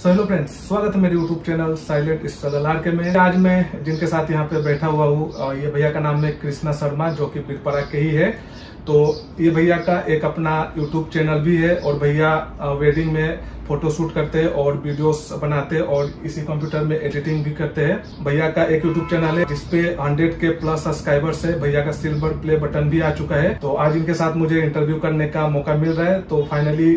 Hello friends, स्वागत है मेरे YouTube channel silent struggle RK में। आज मैं जिनके साथ यहाँ पे बैठा हुआ हूँ, ये भैया का नाम है कृष्णा शर्मा, जो कि बिरपरा के ही है। तो ये भैया का एक अपना यूट्यूब चैनल भी है और भैया वेडिंग में फोटो शूट करते हैं और वीडियोस बनाते हैं और इसी कंप्यूटर में एडिटिंग भी करते हैं। भैया का एक यूट्यूब चैनल है जिसपे 100 के प्लस सब्सक्राइबर्स है। भैया का सिल्वर प्ले बटन भी आ चुका है। तो आज इनके साथ मुझे इंटरव्यू करने का मौका मिल रहा है। तो फाइनली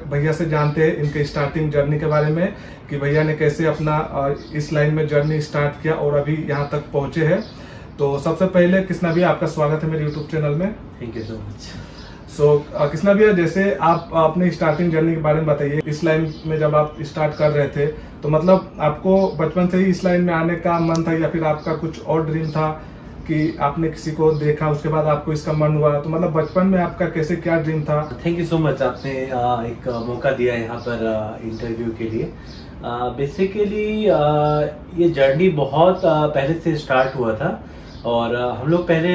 भैया से जानते हैं इनके स्टार्टिंग जर्नी के बारे में, कि भैया ने कैसे अपना इस लाइन में जर्नी स्टार्ट किया और अभी यहाँ तक पहुंचे हैं। तो सबसे पहले कृष्णा भैया, आपका स्वागत है मेरे यूट्यूब चैनल में। Thank you so much. Krishna भैया, जैसे आप अपने स्टार्टिंग जर्नी के बारे में बताइए। इस लाइन में जब आप स्टार्ट कर रहे थे तो मतलब आपको बचपन से ही इस लाइन में आने का मन था या फिर आपका कुछ और ड्रीम था कि आपने किसी को देखा उसके बाद आपको इसका मन हुआ? तो मतलब बचपन में आपका कैसे, क्या ड्रीम था? थैंक यू सो मच, आपने एक मौका दिया यहाँ पर इंटरव्यू के लिए। बेसिकली ये जर्नी बहुत पहले से स्टार्ट हुआ था और हम लोग पहले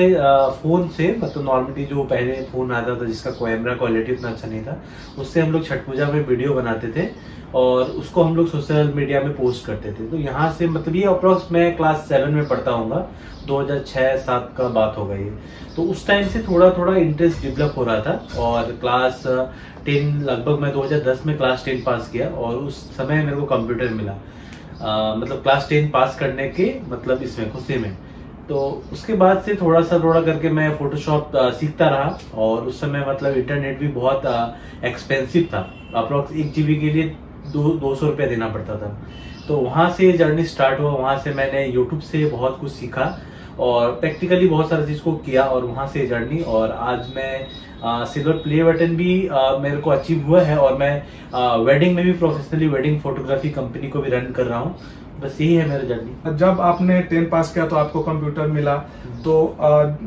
फ़ोन से, मतलब नॉर्मली जो पहले फ़ोन आता था जिसका कैमरा क्वालिटी उतना अच्छा नहीं था, उससे हम लोग छठ पूजा में वीडियो बनाते थे और उसको हम लोग सोशल मीडिया में पोस्ट करते थे। तो यहाँ से मतलब ये अप्रॉक्स मैं क्लास 7 में पढ़ता हूँगा, 2006-7 का बात होगा ये। तो उस टाइम से थोड़ा थोड़ा इंटरेस्ट डेवलप हो रहा था और क्लास 10 लगभग मैं 2010 में क्लास 10 पास किया और उस समय मेरे को कंप्यूटर मिला। मतलब क्लास 10 पास करने के मतलब इसमें खुशी में। तो उसके बाद से थोड़ा करके मैं फोटोशॉप सीखता रहा और उस समय मतलब इंटरनेट भी बहुत एक्सपेंसिव था। अप्रॉक्स 1 GB के लिए 200 रुपया देना पड़ता था। तो वहाँ से जर्नी स्टार्ट हुआ। वहाँ से मैंने यूट्यूब से बहुत कुछ सीखा और प्रैक्टिकली बहुत सारी चीज़ को किया और वहाँ से जर्नी, और आज मैं सिल्वर प्ले बटन भी मेरे को अचीव हुआ है और मैं वेडिंग में भी प्रोफेशनली वेडिंग फोटोग्राफी कंपनी को भी रन कर रहा हूँ। बस यही है मेरा जर्नी। जब आपने 10 पास किया तो आपको कंप्यूटर मिला। तो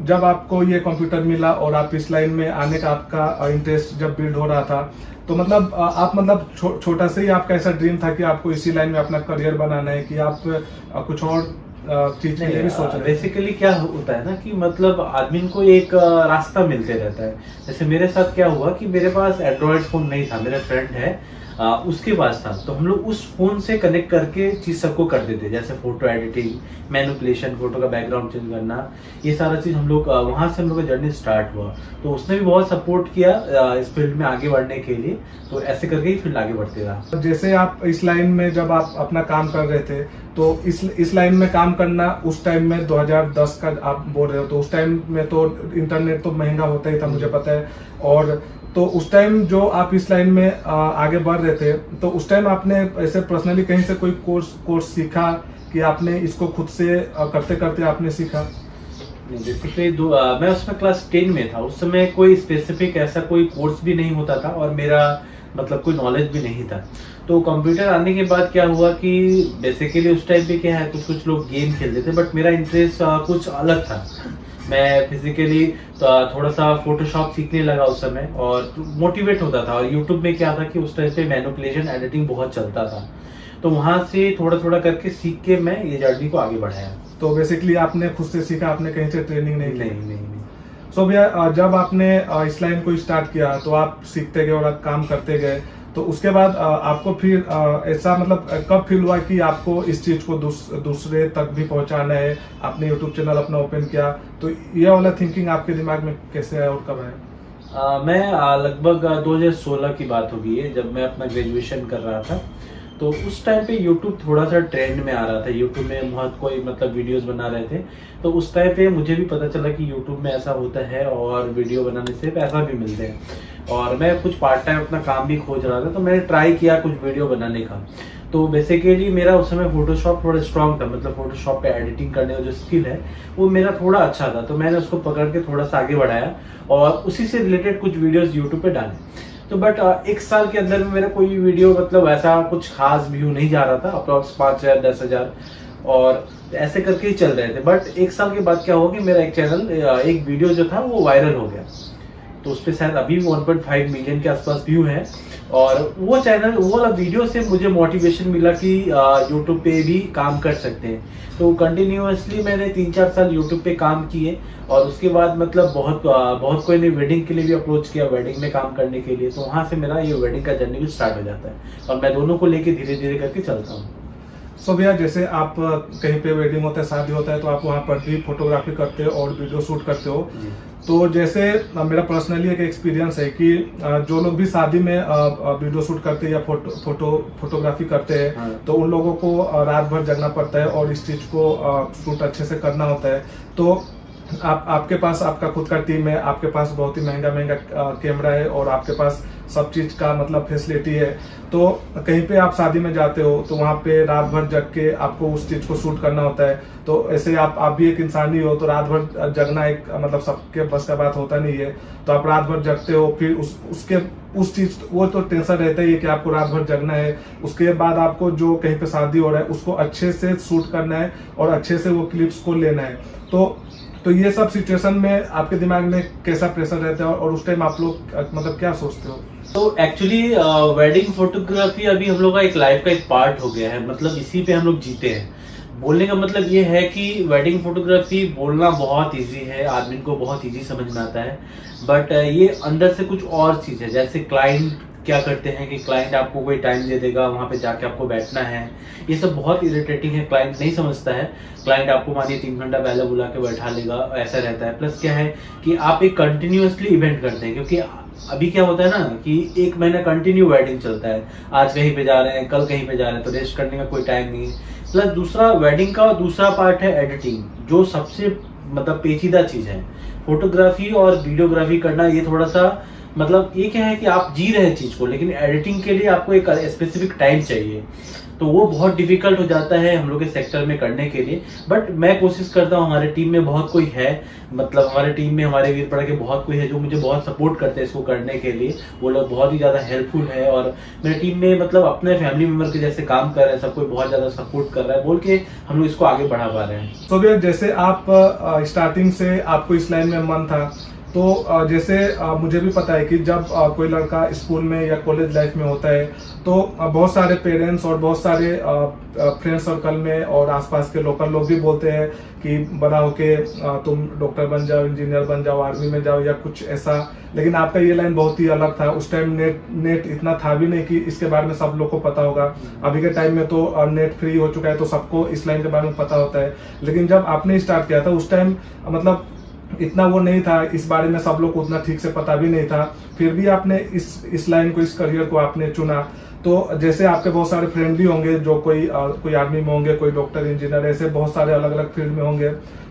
जब आपको ये कंप्यूटर मिला और आप इस लाइन में आने का आपका इंटरेस्ट जब बिल्ड हो रहा था, तो मतलब आप मतलब छोटा से ही आपका ऐसा ड्रीम था कि आपको इसी लाइन में अपना करियर बनाना है, कि आप कुछ और चीज के लिए भी सोच रहे? बेसिकली क्या होता है ना कि मतलब आदमी को एक रास्ता मिलते रहता है। जैसे मेरे साथ क्या हुआ कि मेरे पास एंड्रॉयड फोन नहीं था, मेरा फ्रेंड है उसके पास था। तो हम लोग उस फोन से कनेक्ट करके चीज सबको कर देते, जैसे फोटो एडिटिंग, मैनिपुलेशन, फोटो का बैकग्राउंड चेंज करना, ये सारा चीज हम लोग वहां से हम लोग का जर्नी स्टार्ट हुआ। तो उसने भी बहुत सपोर्ट किया इस फील्ड में आगे बढ़ने के लिए। तो ऐसे करके ही फील्ड आगे बढ़ते रहा। जैसे आप इस लाइन में जब आप अपना काम कर रहे थे, तो इस लाइन में काम करना उस टाइम में 2010 का आप बोल रहे हो, तो उस टाइम में तो इंटरनेट तो महंगा होता ही था, मुझे पता है। और तो उस टाइम जो आप इस लाइन में आगे बढ़ रहे थे, तो उस टाइम आपने ऐसे पर्सनली कहीं से कोई कोर्स सीखा कि आपने इसको खुद से करते करते आपने सीखा? बेसिकली मैं उसमें क्लास 10 में था। उस समय कोई स्पेसिफिक ऐसा कोई कोर्स भी नहीं होता था और मेरा मतलब कोई नॉलेज भी नहीं था। तो कंप्यूटर आने के बाद क्या हुआ कि बेसिकली उस टाइम पे क्या है, कुछ लोग गेम खेलते थे बट मेरा इंटरेस्ट कुछ अलग था। मैं फिजिकली थोड़ा सा फोटोशॉप सीखने लगा उस समय और मोटिवेट होता था। और यूट्यूब में क्या था कि उस टाइम पे मैनिपुलेशन एडिटिंग बहुत चलता था। तो वहां से थोड़ा करके सीख के मैं ये जर्नी को आगे बढ़ाया। तो बेसिकली आपने खुद से सीखा, आपने कहीं से ट्रेनिंग नहीं? नहीं। सो भैया, जब आपने इस लाइन को स्टार्ट किया तो आप सीखते गए और आप काम करते गए। तो उसके बाद आपको फिर ऐसा मतलब कब फील हुआ कि आपको इस चीज को दूसरे तक भी पहुंचाना है? आपने यूट्यूब चैनल अपना ओपन किया, तो ये वाला थिंकिंग आपके दिमाग में कैसे आया और कब आया? मैं लगभग 2016 की बात होगी है, जब मैं अपना ग्रेजुएशन कर रहा था। तो उस टाइम पे YouTube थोड़ा सा ट्रेंड में आ रहा था। YouTube में बहुत कोई मतलब वीडियोस बना रहे थे। तो उस टाइम पे मुझे भी पता चला कि YouTube में ऐसा होता है और वीडियो बनाने से पैसा भी मिलते हैं। और मैं कुछ पार्ट टाइम अपना काम भी खोज रहा था, तो मैंने ट्राई किया कुछ वीडियो बनाने का। तो बेसिकली मेरा उस समय फोटोशॉप थोड़ा स्ट्रॉन्ग था, मतलब फोटोशॉप पे एडिटिंग करने का जो स्किल है वो मेरा थोड़ा अच्छा था। तो मैंने उसको पकड़ के थोड़ा सा आगे बढ़ाया और उसी से रिलेटेड कुछ वीडियोस यूट्यूब पे डाले। तो बट 1 साल के अंदर में मेरा कोई वीडियो मतलब ऐसा कुछ खास व्यू नहीं जा रहा था, अप्रॉक्स 5,000 10,000 और ऐसे करके ही चल रहे थे। बट 1 साल के बाद क्या हुआ कि मेरा एक चैनल, एक वीडियो जो था वो वायरल हो गया। तो उस पर शायद अभी 1.5 मिलियन के आसपास व्यू है। और वो चैनल, वो वाला वीडियो से मुझे मोटिवेशन मिला कि यूट्यूब पे भी काम कर सकते हैं। तो कंटिन्यूअसली मैंने 3-4 साल यूट्यूब पे काम किए, और उसके बाद मतलब बहुत कोई ने वेडिंग के लिए भी अप्रोच किया, वेडिंग में काम करने के लिए। तो वहाँ से मेरा ये वेडिंग का जर्नी भी स्टार्ट हो जाता है, और मैं दोनों को लेके धीरे धीरे करके चलता हूँ। सो भैया, जैसे आप कहीं पे वेडिंग होता है, शादी होता है, तो आप वहाँ पर भी फोटोग्राफी करते हो और वीडियो शूट करते हो। तो जैसे मेरा पर्सनली एक एक्सपीरियंस है कि जो लोग भी शादी में वीडियो शूट करते हैं या फोटोग्राफी करते हैं, हाँ। तो उन लोगों को रात भर जगना पड़ता है और इस चीज को शूट अच्छे से करना होता है। तो आपके पास आपका खुद का टीम है, आपके पास बहुत ही महंगा कैमरा है, और आपके पास सब चीज का मतलब फैसिलिटी है। तो कहीं पे आप शादी में जाते हो तो वहाँ पे रात भर जग के आपको उस चीज को शूट करना होता है। तो ऐसे आप भी एक इंसान ही हो, तो रात भर जगना एक मतलब सबके बस का बात होता नहीं है। तो आप रात भर जगते हो, फिर उस चीज, वो तो टेंशन रहता ही है कि आपको रात भर जगना है। उसके बाद आपको जो कहीं पे शादी हो रहा है उसको अच्छे से शूट करना है और अच्छे से वो क्लिप्स को लेना है। तो ये सब सिचुएशन में आपके दिमाग में कैसा प्रेशर रहता है, और उस टाइम आप लोग मतलब क्या सोचते हो? तो एक्चुअली वेडिंग फोटोग्राफी अभी हम लोग का एक लाइफ का एक पार्ट हो गया है, मतलब इसी पे हम लोग जीते हैं। बोलने का मतलब ये है कि वेडिंग फोटोग्राफी बोलना बहुत इजी है, आदमी को बहुत इजी समझ में आता है, बट ये अंदर से कुछ और चीज है। जैसे क्लाइंट क्या करते हैं कि क्लाइंट आपको कोई टाइम दे देगा, वहां पे जाके आपको बैठना है, ये सब बहुत इरिटेटिंग है। क्लाइंट नहीं समझता है, क्लाइंट आपको मानिए 3 घंटा पहले बुला के बैठा लेगा, ऐसा रहता है। प्लस क्या है कि आप एक कंटिन्यूअसली इवेंट करते हैं, क्योंकि अभी क्या होता है ना कि 1 महीना कंटिन्यू वेडिंग चलता है, आज कहीं पे जा रहे हैं, कल कहीं पे जा रहे हैं, तो रेस्ट करने का कोई टाइम नहीं है। प्लस दूसरा, वेडिंग का दूसरा पार्ट है एडिटिंग, जो सबसे मतलब पेचीदा चीज है। फोटोग्राफी और वीडियोग्राफी करना ये थोड़ा सा मतलब ये क्या है कि आप जी रहे हैं चीज को, लेकिन एडिटिंग के लिए आपको एक स्पेसिफिक टाइम चाहिए, तो वो बहुत डिफिकल्ट हो जाता है हम लोग के सेक्टर में करने के लिए। बट मैं कोशिश करता हूँ, हमारे टीम में बहुत कोई है, मतलब हमारे टीम में हमारे वीरपड़ा के बहुत कोई है जो मुझे बहुत सपोर्ट करते हैं इसको करने के लिए। वो लोग बहुत ही ज्यादा हेल्पफुल है, और मेरी टीम में मतलब अपने फैमिली मेंबर के जैसे काम कर रहे हैं, सब कोई बहुत ज्यादा सपोर्ट कर रहा है, बोल के हम लोग इसको आगे बढ़ा पा रहे हैं। तो भैया, जैसे आप स्टार्टिंग से आपको इस लाइन में मन था, तो जैसे मुझे भी पता है कि जब कोई लड़का स्कूल में या कॉलेज लाइफ में होता है, तो बहुत सारे पेरेंट्स और बहुत सारे फ्रेंड सर्कल में और आसपास के लोकल लोग भी बोलते हैं कि बड़ा होके तुम डॉक्टर बन जाओ, इंजीनियर बन जाओ, आर्मी में जाओ या कुछ ऐसा। लेकिन आपका ये लाइन बहुत ही अलग था। उस टाइम नेट इतना था भी नहीं कि इसके बारे में सब लोग को पता होगा। अभी के टाइम में तो नेट फ्री हो चुका है, तो सबको इस लाइन के बारे में पता होता है। लेकिन जब आपने स्टार्ट किया था उस टाइम मतलब इतना वो नहीं था, इस बारे में सब लोग को उतना ठीक से पता भी नहीं था। फिर भी आपने इस लाइन को, इस करियर को आपने चुना। तो जैसे आपके बहुत सारे फ्रेंड भी होंगे जो कोई आर्मी में होंगे, कोई डॉक्टर, इंजीनियर, ऐसे बहुत सारे अलग अलग फील्ड में होंगे।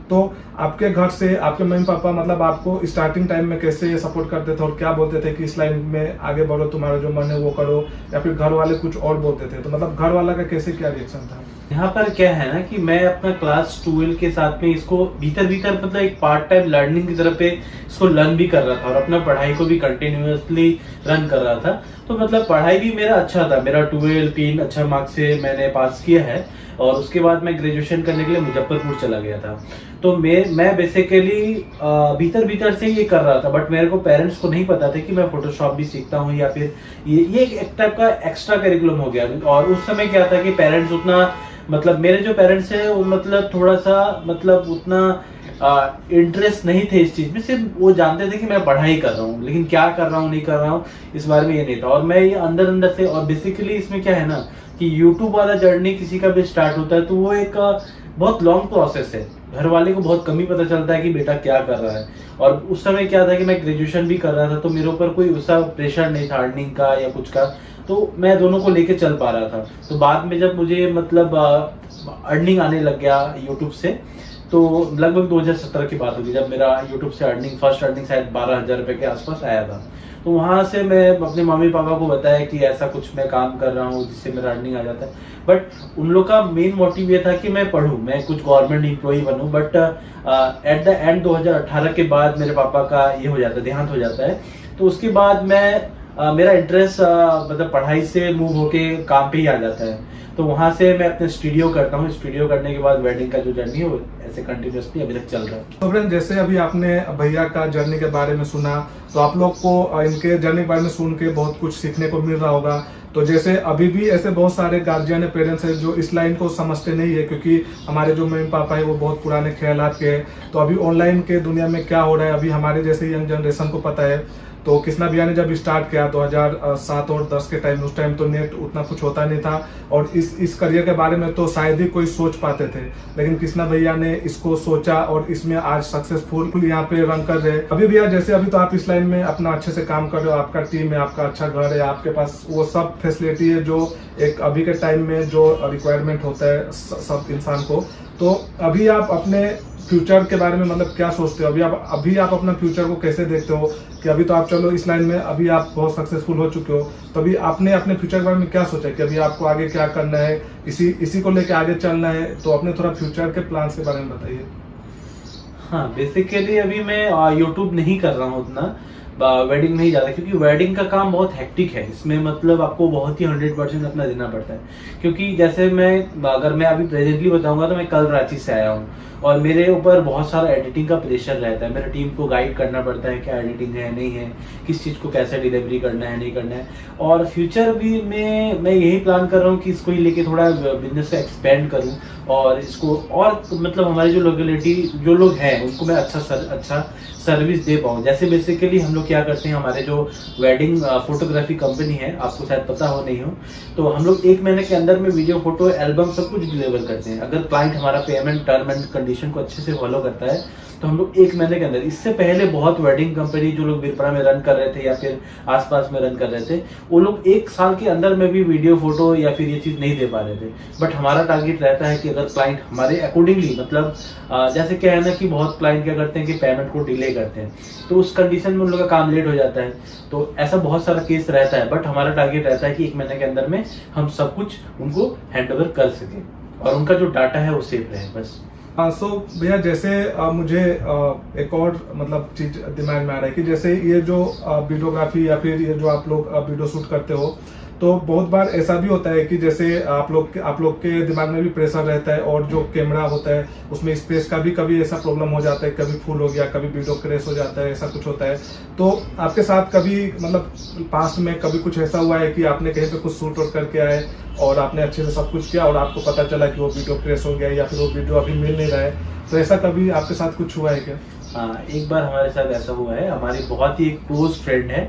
तो आपके घर से आपके मम्मी पापा मतलब आपको स्टार्टिंग टाइम में कैसे सपोर्ट करते थे और क्या बोलते थे कि इस लाइन में आगे बढ़ो, तुम्हारा जो मन है वो करो, या फिर घर वाले कुछ और बोलते थे? तो मतलब घर वाला का कैसे क्या रिएक्शन था? यहाँ पर क्या है ना कि मैं अपना क्लास 12 के साथ में इसको भीतर मतलब एक पार्ट टाइम लर्निंग की तरफ पे इसको लर्न भी कर रहा था, और अपना पढ़ाई को भी कंटिन्यूअसली रन कर रहा था। तो मतलब पढ़ाई भी मेरा अच्छा था, मेरा 12 3 अच्छा मार्क्स से मैंने पास किया है, और उसके बाद मैं ग्रेजुएशन करने के लिए मुजफ्फरपुर चला गया था। तो मैं बेसिकली भीतर से ये कर रहा था, बट मेरे को पेरेंट्स को नहीं पता था कि मैं फोटोशॉप भी सीखता हूँ, या फिर ये एक टाइप का एक्स्ट्रा करिकुलम हो गया। और उस समय क्या था कि पेरेंट्स उतना मतलब मेरे जो पेरेंट्स हैं वो मतलब थोड़ा सा मतलब उतना इंटरेस्ट नहीं थे इस चीज में। सिर्फ वो जानते थे कि मैं पढ़ाई कर रहा हूँ, लेकिन क्या कर रहा हूँ नहीं कर रहा हूँ इस बारे में ये नहीं था। और मैं ये अंदर से, और बेसिकली इसमें क्या है ना कि यूट्यूब वाला जर्नी किसी का भी स्टार्ट होता है तो वो एक बहुत लॉन्ग प्रोसेस है। घर वाले को बहुत कम ही पता चलता है कि बेटा क्या कर रहा है। और उस समय क्या था कि मैं ग्रेजुएशन भी कर रहा था, तो मेरे ऊपर कोई उसका प्रेशर नहीं था अर्निंग का या कुछ का, तो मैं दोनों को लेके चल पा रहा था। तो बाद में जब मुझे मतलब अर्निंग आने लग गया यूट्यूब से, तो लगभग 2017 की बात होगी जब मेरा यूट्यूब से फर्स्ट अर्निंग शायद 12,000 रुपए के आसपास आया था। तो वहां से मैं अपने मम्मी पापा को बताया कि ऐसा कुछ मैं काम कर रहा हूँ जिससे मेरा अर्निंग आ जाता है। बट उन लोग का मेन मोटिव ये था कि मैं पढूं, मैं कुछ गवर्नमेंट एम्प्लॉय बनूं। बट एट द एंड 2018 के बाद मेरे पापा का ये हो जाता है, देहांत हो जाता है। तो उसके बाद मैं मेरा इंटरेस्ट मतलब पढ़ाई से मूव होके काम पे ही आ जाता है। तो वहां से मैं अपने स्टूडियो करता हूँ। स्टूडियो करने के बाद वेडिंग का जो जर्नी है वो ऐसे कंटिन्यूसली अभी तक चल रहा है। तो फ्रेंड, जैसे अभी आपने भैया का जर्नी के बारे में सुना, तो आप लोग को इनके जर्नी के बारे में सुन के बहुत कुछ सीखने को मिल रहा होगा। तो जैसे अभी भी ऐसे बहुत सारे गार्जियन है, पेरेंट्स है जो इस लाइन को समझते नहीं है, क्योंकि हमारे जो मम्मी पापा है वो बहुत पुराने ख्यालात के हैं। तो अभी ऑनलाइन के दुनिया में क्या हो रहा है अभी हमारे जैसे यंग जनरेशन को पता है। तो कृष्णा भैया ने जब स्टार्ट किया 2007 और 10 के टाइम, उस टाइम तो नेट उतना कुछ होता नहीं था और इस करियर के बारे में तो शायद ही कोई सोच पाते थे। लेकिन कृष्णा भैया ने इसको सोचा और इसमें आज सक्सेसफुल यहाँ पे रन कर रहे हैं। अभी भैया जैसे अभी तो आप इस लाइन में अपना अच्छे से काम कर रहे हो, आपका टीम है, आपका अच्छा घर है, आपके पास वो सब फैसिलिटी है जो एक अभी के टाइम में जो रिक्वायरमेंट होता है सब इंसान को। तो अभी आप अपने फ्यूचर के बारे में मतलब क्या सोचते हो? अभी आप अपना फ्यूचर को कैसे देखते हो कि अभी तो आप चलो इस लाइन में अभी आप बहुत सक्सेसफुल हो चुके हो, तो अभी आपने अपने फ्यूचर के बारे में क्या सोचा कि अभी आपको आगे क्या करना है, इसी को लेके आगे चलना है? तो अपने थोड़ा फ्यूचर के प्लान्स के बारे में बताइए। हाँ, बेसिकली अभी मैं यूट्यूब नहीं कर रहा हूँ उतना, वेडिंग में ही ज्यादा, क्योंकि वेडिंग का काम बहुत हेक्टिक है। इसमें मतलब आपको बहुत ही 100% अपना देना पड़ता है। क्योंकि जैसे अगर मैं अभी प्रेजेंटली बताऊंगा तो मैं कल रांची से आया हूँ और मेरे ऊपर बहुत सारा एडिटिंग का प्रेशर रहता है। मेरे टीम को गाइड करना पड़ता है क्या एडिटिंग है नहीं है, किस चीज़ को कैसे डिलीवरी करना है नहीं करना है। और फ्यूचर भी में मैं यही प्लान कर रहा हूँ कि इसको ही लेके थोड़ा बिजनेस से एक्सपेंड करूँ और इसको और मतलब हमारी जो लोकेलिटी जो लोग हैं उनको मैं अच्छा सर्विस दे पाऊँ। जैसे बेसिकली हम लोग क्या करते हैं, हमारे जो वेडिंग फोटोग्राफी कंपनी है, आपको शायद पता हो नहीं हो, तो हम लोग 1 महीने के अंदर में वीडियो फोटो एल्बम सब कुछ डिलीवर करते हैं। अगर क्लाइंट हमारा पेमेंट टर्म एंड कंडीशन को अच्छे से फॉलो करता है तो हम लोग 1 महीने के अंदर, इससे पहले बहुत वेडिंग कंपनी जो लोग बिरपरा में रन कर रहे थे या फिर आसपास में रन कर रहे थे, वो लोग 1 साल के अंदर में भी वीडियो फोटो या फिर ये चीज नहीं दे पा रहे थे। बट हमारा टारगेट रहता है कि अगर क्लाइंट हमारे अकॉर्डिंगली मतलब जैसे क्या है ना कि बहुत क्लाइंट क्या करते हैं कि पेमेंट को डिले करते हैं, तो उस कंडीशन में उन लोग का काम लेट हो जाता है। तो ऐसा बहुत सारा केस रहता है। बट हमारा टारगेट रहता है कि 1 महीने के अंदर में हम सब कुछ उनको हैंड ओवर कर सके और उनका जो डाटा है वो सेफ रहे बस। सो भैया जैसे मुझे एक और मतलब चीज दिमाग में आ रहा है कि जैसे ये जो वीडियोग्राफी या फिर ये जो आप लोग वीडियो शूट करते हो, तो बहुत बार ऐसा भी होता है कि जैसे आप लोग के दिमाग में भी प्रेशर रहता है और जो कैमरा होता है उसमें स्पेस का भी कभी ऐसा प्रॉब्लम हो जाता है, कभी फुल हो गया, कभी वीडियो क्रैश हो जाता है, ऐसा कुछ होता है। तो आपके साथ कभी मतलब पास्ट में कभी कुछ ऐसा हुआ है कि आपने कहीं पे कुछ शूट आउट करके आए और आपने अच्छे से सब कुछ किया और आपको पता चला कि वो वीडियो क्रैश हो गया या फिर वो वीडियो अभी मिल नहीं रहा है? तो ऐसा कभी आपके साथ कुछ हुआ है क्या? हाँ, एक बार हमारे साथ ऐसा हुआ है। हमारी बहुत ही क्लोज फ्रेंड है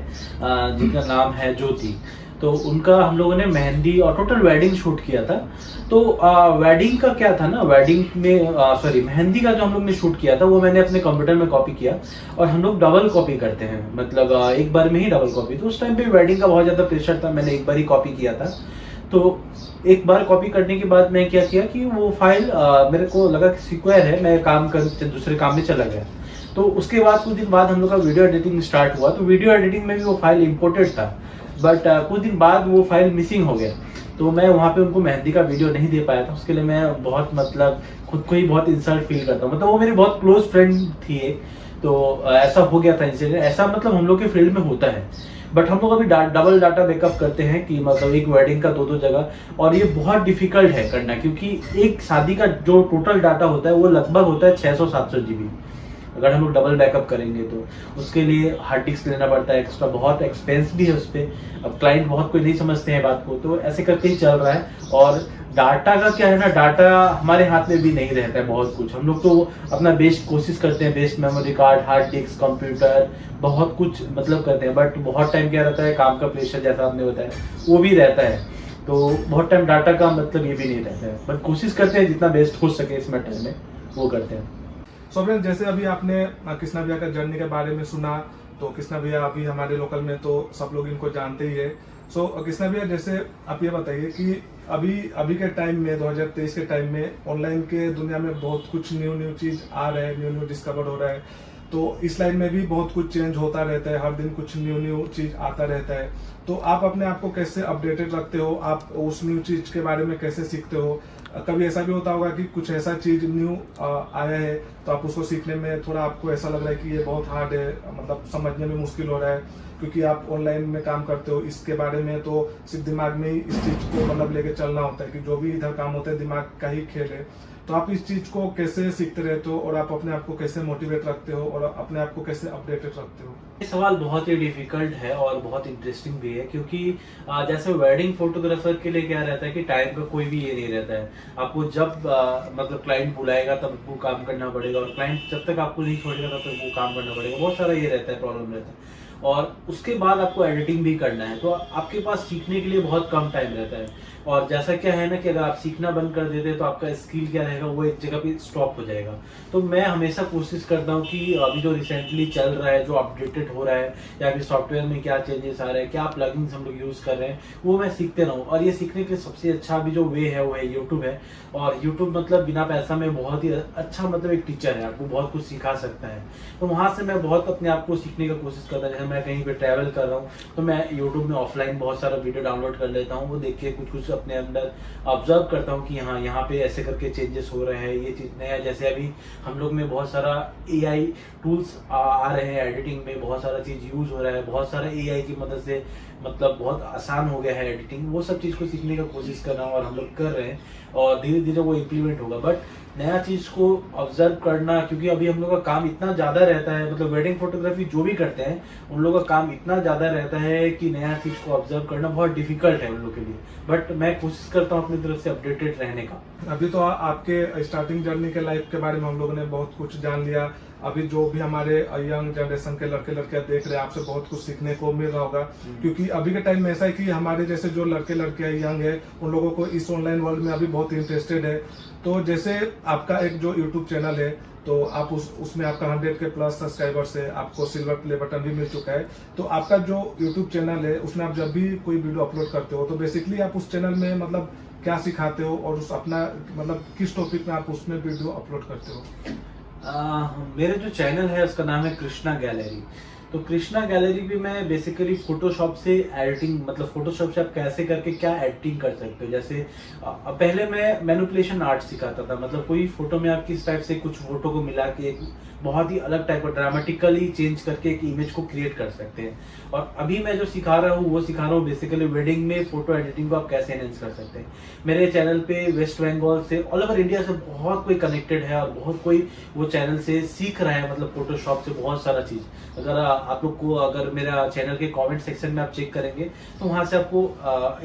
जिनका नाम है ज्योति। तो उनका हम लोगों ने मेहंदी और टोटल वेडिंग शूट किया था। तो वेडिंग का क्या था ना, वेडिंग में मेहंदी का जो हम लोग ने शूट किया था वो मैंने अपने कंप्यूटर में कॉपी किया और हम लोग डबल कॉपी करते हैं, मतलब एक बार में ही डबल कॉपी। तो उस टाइम पे वेडिंग का बहुत ज्यादा प्रेशर था, मैंने एक बार ही कॉपी किया था। तो एक बार कॉपी करने के बाद मैं क्या किया कि वो फाइल मेरे को लगा कि सिक्योर है, मैं काम कर दूसरे काम में चला गया। तो उसके बाद कुछ दिन बाद हम लोग का वीडियो एडिटिंग स्टार्ट हुआ। तो वीडियो एडिटिंग में भी वो फाइल इम्पोर्टेड था, बट कुछ दिन बाद वो फाइल मिसिंग हो गया। तो मैं वहाँ पे उनको मेहंदी का वीडियो नहीं दे पाया था। उसके लिए मैं बहुत मतलब खुद को ही बहुत इंसल्ट फील करता हूँ। मतलब वो मेरी बहुत क्लोज फ्रेंड थी। तो ऐसा हो गया था इंसिडेंट। ऐसा मतलब हम लोग के फील्ड में होता है। बट हम लोग अभी डबल डाटा बैकअप करते हैं कि मतलब एक वेडिंग का 2 जगह, और ये बहुत डिफिकल्ट है करना, क्योंकि एक शादी का जो टोटल डाटा होता है वो लगभग होता है 600-700 GB। अगर हम लोग डबल बैकअप करेंगे तो उसके लिए हार्ड डिस्क लेना पड़ता है एक्स्ट्रा, बहुत एक्सपेंस भी है उस पर। अब क्लाइंट बहुत कोई नहीं समझते हैं बात को, तो ऐसे करके ही चल रहा है। और डाटा का क्या है ना, डाटा हमारे हाथ में भी नहीं रहता है बहुत कुछ। हम लोग तो अपना बेस्ट कोशिश करते हैं, best memory card, hard disk, computer, बहुत कुछ मतलब करते हैं। बट बहुत टाइम क्या रहता है, काम का प्रेशर जैसा आपने बताया वो भी रहता है। तो बहुत टाइम डाटा का मतलब ये भी नहीं रहता है। बट कोशिश करते हैं जितना बेस्ट हो सके इस मैटर में वो करते हैं। सो फ्रेंड्स, जैसे अभी आपने कृष्णा भैया का जर्नी के बारे में सुना, तो कृष्णा भैया अभी हमारे लोकल में तो सब लोग इनको जानते ही है। सो कृष्णा भैया, जैसे आप ये बताइए कि अभी के टाइम में 2023 के टाइम में ऑनलाइन के दुनिया में बहुत कुछ न्यू चीज आ रहा है, न्यू डिस्कवर हो रहा है। तो इस लाइन में भी बहुत कुछ चेंज होता रहता है, हर दिन कुछ न्यू चीज आता रहता है। तो आप अपने आप को कैसे अपडेटेड रखते हो, आप उस न्यू चीज के बारे में कैसे सीखते हो? कभी ऐसा भी होता होगा कि कुछ ऐसा चीज न्यू आया है तो आप उसको सीखने में थोड़ा आपको ऐसा लग रहा है कि ये बहुत हार्ड है, मतलब समझने में मुश्किल हो रहा है, क्योंकि आप ऑनलाइन में काम करते हो, इसके बारे में तो सिर्फ दिमाग में ही इस चीज को मतलब लेके चलना होता है कि जो भी इधर काम होता है दिमाग का ही खेल है। तो आप इस चीज को कैसे सीखते रहते हो और आप अपने आप को कैसे मोटिवेट रखते हो और अपने आप को कैसे अपडेटेड रखते हो? ये सवाल बहुत ही डिफिकल्ट है और बहुत इंटरेस्टिंग भी है, क्योंकि जैसे वेडिंग फोटोग्राफर के लिए क्या रहता है कि टाइम का कोई भी ये नहीं रहता है। आपको जब मतलब क्लाइंट बुलाएगा तब वो काम करना पड़ेगा, और क्लाइंट जब तक आपको नहीं छोड़ेगा तब तक वो काम करना पड़ेगा। बहुत सारा ये रहता है, प्रॉब्लम रहता है। और उसके बाद आपको एडिटिंग भी करना है, तो आपके पास सीखने के लिए बहुत कम टाइम रहता है। और जैसा क्या है ना कि अगर आप सीखना बंद कर देते तो आपका स्किल क्या रहेगा, वो एक जगह पे स्टॉप हो जाएगा। तो मैं हमेशा कोशिश करता हूँ कि अभी जो रिसेंटली चल रहा है, जो अपडेटेड हो रहा है, या फिर सॉफ्टवेयर में क्या चेंजेस आ रहे हैं, क्या प्लगइन्स हम लोग यूज कर रहे हैं, वो मैं सीखते रहूँ। और ये सीखने के लिए सबसे अच्छा अभी जो वे है वो है यूट्यूब है। और यूट्यूब मतलब बिना पैसा में बहुत ही अच्छा मतलब एक टीचर है, आपको बहुत कुछ सिखा सकता है। तो वहां से मैं बहुत अपने आप को सीखने की कोशिश करता हूँ। जैसे मैं कहीं पे ट्रैवल कर रहा हूँ तो मैं यूट्यूब में ऑफलाइन बहुत सारा वीडियो डाउनलोड कर लेता हूँ, वो देख के कुछ कुछ अपने अंदर ऑब्जर्व करता हूँ कि हाँ यहाँ पे ऐसे करके चेंजेस हो रहे हैं, ये चीज नया। जैसे अभी हम लोग में बहुत सारा एआई टूल्स आ रहे हैं, एडिटिंग में बहुत सारा चीज यूज हो रहा है, बहुत सारा एआई की मदद से मतलब बहुत आसान हो गया है एडिटिंग। वो सब चीज को सीखने का कोशिश कर रहा हूँ और हम लोग कर रहे हैं, और धीरे धीरे वो इम्प्लीमेंट होगा। बट नया चीज को ऑब्जर्व करना, क्योंकि अभी हम लोग का काम इतना ज्यादा रहता है, मतलब वेडिंग फोटोग्राफी जो भी करते हैं उन लोगों का काम इतना ज्यादा रहता है कि नया चीज को ऑब्जर्व करना बहुत डिफिकल्ट है उन लोग के लिए। बट मैं कोशिश करता हूँ अपनी तरफ से अपडेटेड रहने का। अभी तो आपके स्टार्टिंग जर्नी के लाइफ के बारे में हम लोगों ने बहुत कुछ जान लिया। अभी जो भी हमारे यंग जनरेशन के लड़के लड़कियां देख रहे हैं, आपसे बहुत कुछ सीखने को मिल रहा होगा, क्योंकि अभी के टाइम में ऐसा है कि हमारे जैसे जो लड़के लड़कियां यंग है उन लोगों को इस ऑनलाइन वर्ल्ड में अभी बहुत इंटरेस्टेड है। तो जैसे आपका एक जो यूट्यूब चैनल है, तो आप उसमें आपका 100 के प्लस सब्सक्राइबर्स है, आपको सिल्वर प्ले बटन भी मिल चुका है। तो आपका जो यूट्यूब चैनल है उसमें आप जब भी कोई वीडियो अपलोड करते हो तो बेसिकली आप उस चैनल में मतलब क्या सिखाते हो और उस अपना मतलब किस टॉपिक में आप उसमें वीडियो अपलोड करते हो? मेरे जो चैनल है उसका नाम है कृष्णा गैलरी। तो कृष्णा गैलरी भी मैं बेसिकली फोटोशॉप से एडिटिंग, मतलब फोटोशॉप से आप कैसे करके क्या एडिटिंग कर सकते हो। जैसे पहले मैं मैनिपुलेशन आर्ट सिखाता था, मतलब कोई फोटो में आप किस टाइप से कुछ फोटो को मिला के एक बहुत ही अलग टाइप का ड्रामेटिकली चेंज करके एक इमेज को क्रिएट कर सकते हैं। और अभी मैं जो सिखा रहा हूँ वो सिखा रहा हूँ बेसिकली वेडिंग में फोटो एडिटिंग को आप कैसे एनहेंस कर सकते हैं। मेरे चैनल पे वेस्ट बंगाल से, ऑल ओवर इंडिया से बहुत कोई कनेक्टेड है और बहुत कोई वो चैनल से सीख रहा है, मतलब फोटोशॉप से बहुत सारा चीज। अगर आप लोग को अगर मेरा चैनल के कमेंट सेक्शन में आप चेक करेंगे तो वहां से आपको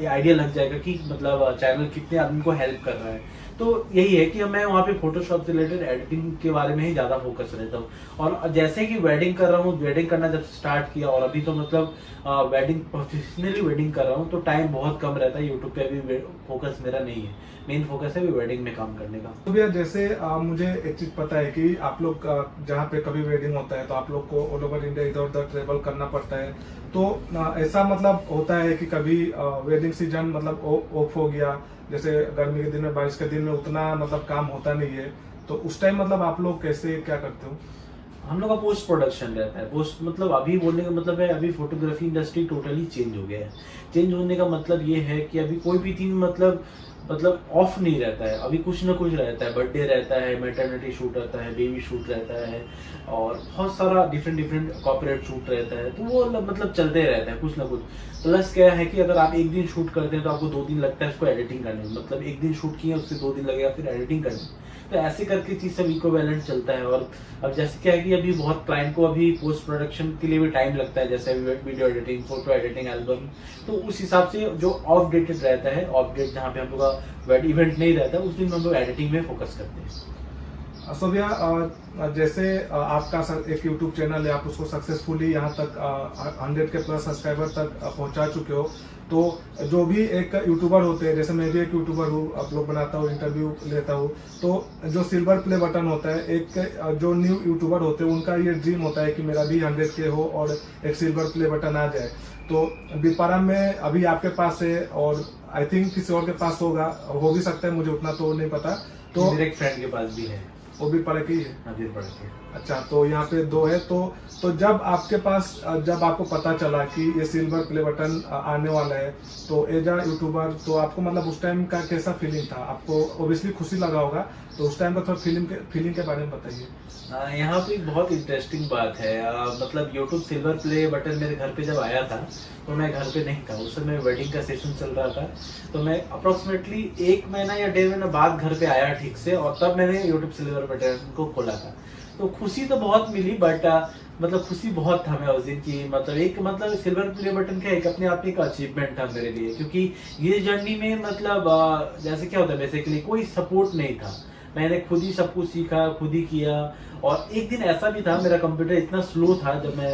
आइडिया लग जाएगा कि मतलब चैनल कितने आदमी को हेल्प कर रहा है। तो यही है कि मैं वहाँ पे फोटोशॉप से रिलेटेड एडिटिंग के बारे में ही ज्यादा फोकस रहता हूँ। और जैसे कि वेडिंग कर रहा हूँ, वेडिंग करना जब स्टार्ट किया और अभी तो मतलब वेडिंग प्रोफेशनली वेडिंग कर रहा हूँ, तो टाइम बहुत कम रहता है। यूट्यूब पे अभी फोकस मेरा नहीं है, मेन फोकस है अभी वेडिंग में काम करने का। तो भैया जैसे मुझे एक चीज पता है कि आप लोग जहाँ पे कभी वेडिंग होता है तो आप लोग को ऑल ओवर इंडिया इधर उधर ट्रेवल करना पड़ता है। तो ऐसा मतलब होता है कि कभी वेडिंग सीजन मतलब ऑफ हो गया, जैसे गर्मी के दिन में, बारिश के दिन में उतना मतलब काम होता नहीं है, तो उस टाइम मतलब आप लोग कैसे क्या करते हो? हम लोग का पोस्ट प्रोडक्शन रहता है। पोस्ट मतलब अभी बोलने का मतलब है अभी फोटोग्राफी इंडस्ट्री टोटली चेंज हो गया है। चेंज होने का मतलब ये है कि अभी कोई भी दिन मतलब ऑफ नहीं रहता है, अभी कुछ ना कुछ रहता है। बर्थडे रहता है, मैटरनिटी शूट रहता है, बेबी शूट रहता है, और बहुत सारा डिफरेंट कॉर्पोरेट शूट रहता है। तो वो मतलब चलते रहता है कुछ ना कुछ। प्लस क्या है कि अगर आप एक दिन शूट करते हैं तो आपको 2 दिन लगता है उसको एडिटिंग करने में, मतलब एक दिन शूट किया उससे 2 दिन लगेगा फिर एडिटिंग करने में। तो ऐसे करके चीज सब इक्विवेलेंट चलता है। और अब जैसे क्या है कि अभी बहुत क्लाइंट को अभी पोस्ट प्रोडक्शन के लिए भी टाइम लगता है, जैसे video editing, photo editing, album. तो उस हिसाब से जो ऑफ डेटेड रहता है, ऑफ डेट जहाँ पे हम लोग का इवेंट नहीं रहता, उस दिन हम लोग एडिटिंग में फोकस करते हैं। सो भैया जैसे आपका एक यूट्यूब चैनल है, आप उसको सक्सेसफुली यहाँ तक 100 के प्लस सब्सक्राइबर तक पहुँचा चुके हो। तो जो भी एक यूट्यूबर होते हैं, जैसे मैं भी एक यूट्यूबर हूँ, अपलोड बनाता हूँ, इंटरव्यू लेता हूँ, तो जो सिल्वर प्ले बटन होता है, एक जो न्यू यूट्यूबर होते हैं उनका ये ड्रीम होता है कि मेरा भी 100 के हो और एक सिल्वर प्ले बटन आ जाए। तो बिरपारा में अभी आपके पास है और आई थिंक किसी और के पास होगा, हो भी सकता है, मुझे उतना तो नहीं पता। तो मेरे एक फ्रेंड के पास भी है। वो भी पढ़ की है। नवीर पढ़ के। अच्छा, तो यहाँ पे 2 है। तो जब आपके पास जब आपको पता चला कि ये सिल्वर प्ले बटन आने वाला है, तो एज अ यूट्यूबर तो आपको मतलब उस टाइम का कैसा फीलिंग था? आपको ओब्वियसली खुशी लगा होगा, तो उस टाइम का थोड़ा फीलिंग के बारे में बताइए। यहाँ पे एक बहुत इंटरेस्टिंग बात है। मतलब यूट्यूब सिल्वर प्ले बटन मेरे घर पे जब आया था तो मैं घर पे नहीं था, उस समय वेडिंग का सेशन चल रहा था। तो मैं अप्रोक्सीमेटली 1 महीना या 1.5 महीना बाद घर पे आया ठीक से, और तब मैंने यूट्यूब सिल्वर बटन को खोला था। तो खुशी तो बहुत मिली, बट मतलब खुशी बहुत था मैं उस दिन की। मतलब सिल्वर प्ले बटन का एक अपने आप में एक अचीवमेंट था मेरे लिए, क्योंकि ये जर्नी में मतलब जैसे क्या होता है, बेसिकली कोई सपोर्ट नहीं था। मैंने खुद ही सब कुछ सीखा, खुद ही किया। और एक दिन ऐसा भी था, मेरा कंप्यूटर इतना स्लो था जब मैं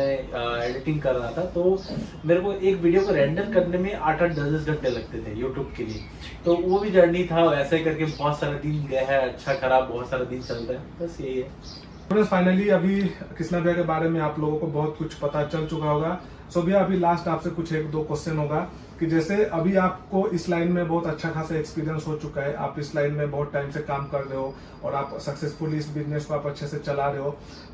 एडिटिंग कर रहा था, तो मेरे को एक वीडियो को रेंडर करने में 8-8 10 घंटे लगते थे यूट्यूब के लिए। तो वो भी जर्नी था, ऐसे करके बहुत सारा दिन गया है, अच्छा खराब बहुत सारा दिन चलता है, बस यही है। फाइनली अभी कृष्णा भैया के बारे में आप लोगों को बहुत कुछ पता चल चुका होगा। सो भैया अभी लास्ट आपसे कुछ 1-2 क्वेश्चन होगा कि जैसे अभी आपको इस लाइन में बहुत अच्छा खासा एक्सपीरियंस हो चुका है, आप इस लाइन में बहुत टाइम से काम कर रहे हो और आप सक्सेसफुली इस बिजनेस को आप अच्छे से चला रहे हो।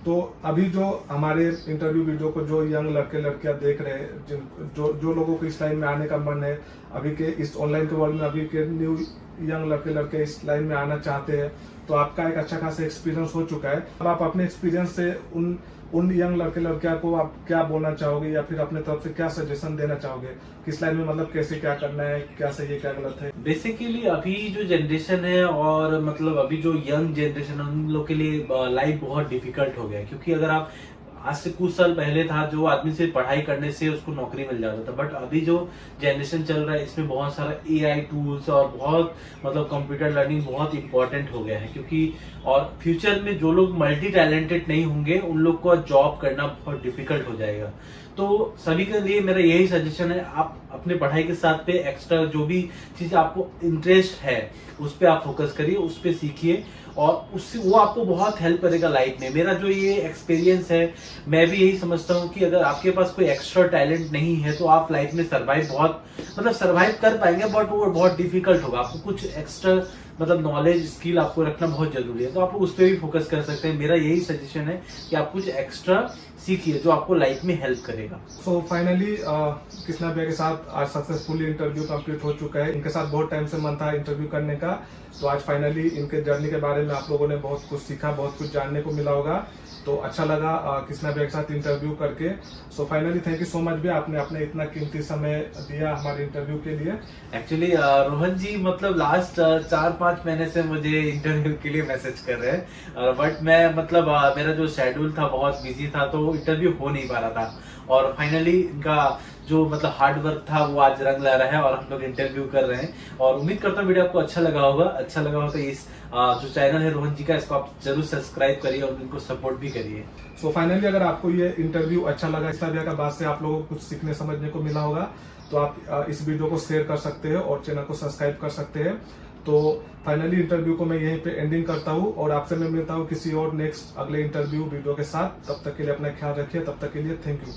तो अभी जो हमारे इंटरव्यू वीडियो को जो यंग लड़के लड़कियां देख रहे हैं, जो लोगों को इस लाइन में आने का मन है, अभी के इस ऑनलाइन के वर्ल्ड में अभी के न्यू यंग लड़के इस लाइन में आना चाहते हैं, तो आपका एक अच्छा खासा एक्सपीरियंस हो चुका है। अब आप अपने एक्सपीरियंस से उन यंग लड़के लड़कियां को आप क्या बोलना चाहोगे, या फिर अपने तरफ से क्या सजेशन देना चाहोगे कि इस लाइन में मतलब कैसे क्या करना है, क्या सही है क्या गलत है? बेसिकली अभी जो जनरेशन है, और मतलब अभी जो यंग जनरेशन है, उन लोग के लिए लाइफ बहुत डिफिकल्ट हो गया है। क्योंकि अगर आप आज से कुछ साल पहले था, जो आदमी से पढ़ाई करने से उसको नौकरी मिल जाता था, बट अभी जो जनरेशन चल रहा है इसमें बहुत सारा एआई टूल्स और बहुत मतलब कंप्यूटर लर्निंग बहुत इंपॉर्टेंट हो गया है। क्योंकि और फ्यूचर में जो लोग मल्टी टैलेंटेड नहीं होंगे, उन लोग को जॉब करना बहुत डिफिकल्ट हो जाएगा। तो सभी के लिए मेरा यही सजेशन है, आप अपने पढ़ाई के साथ पे एक्स्ट्रा जो भी चीज आपको इंटरेस्ट है उस पर आप फोकस करिए, उस पर सीखिए, और उससे वो आपको बहुत हेल्प करेगा लाइफ में। मेरा जो ये एक्सपीरियंस है, मैं भी यही समझता हूँ कि अगर आपके पास कोई एक्स्ट्रा टैलेंट नहीं है तो आप लाइफ में सरवाइव कर पाएंगे, बट वो बहुत डिफिकल्ट होगा। आपको कुछ एक्स्ट्रा मतलब नॉलेज स्किल आपको रखना बहुत जरूरी है, तो आप उस पर भी फोकस कर सकते हैं। मेरा यही सजेशन है कि आप कुछ एक्स्ट्रा सीखिए जो आपको लाइफ में हेल्प करेगा। सो फाइनली कृष्णा भैया के साथ आज सक्सेसफुली इंटरव्यू कंप्लीट हो चुका है। इनके साथ बहुत टाइम से मन था इंटरव्यू करने का, तो आज फाइनली इनके जर्नी के बारे में आप लोगों ने बहुत कुछ सीखा, बहुत कुछ जानने को मिला होगा। तो अच्छा लगा कृष्णा भैया के साथ इंटरव्यू करके। So finally thank you so much भैया, आपने अपने इतना कीमती समय दिया हमारे इंटरव्यू के लिए। एक्चुअली रोहन जी मतलब लास्ट 4-5 महीने से मुझे इंटरव्यू के लिए मैसेज कर रहे हैं, बट मैं मतलब मेरा जो शेड्यूल था बहुत बिजी था, तो इंटरव्यू हो नहीं पा रहा था। और फाइनली इनका जो मतलब हार्ड वर्क था वो आज रंग ला रहा है, और हम लोग इंटरव्यू कर रहे हैं। और उम्मीद करता हूँ वीडियो आपको अच्छा लगा होगा तो इस जो चैनल है रोहन जी का, इसको आप जरूर सब्सक्राइब करिए और उनको सपोर्ट भी करिए। सो फाइनली अगर आपको ये इंटरव्यू अच्छा लगा, कृष्णा भैया का बात से आप लोगों को कुछ सीखने समझने को मिला होगा, तो आप इस वीडियो को शेयर कर सकते हैं और चैनल को सब्सक्राइब कर सकते हैं। तो फाइनली इंटरव्यू को मैं यहीं पे एंडिंग करता हूँ, और आपसे मैं मिलता हूँ किसी और नेक्स्ट अगले इंटरव्यू वीडियो के साथ। तब तक के लिए अपना ख्याल रखिए, तब तक के लिए थैंक यू।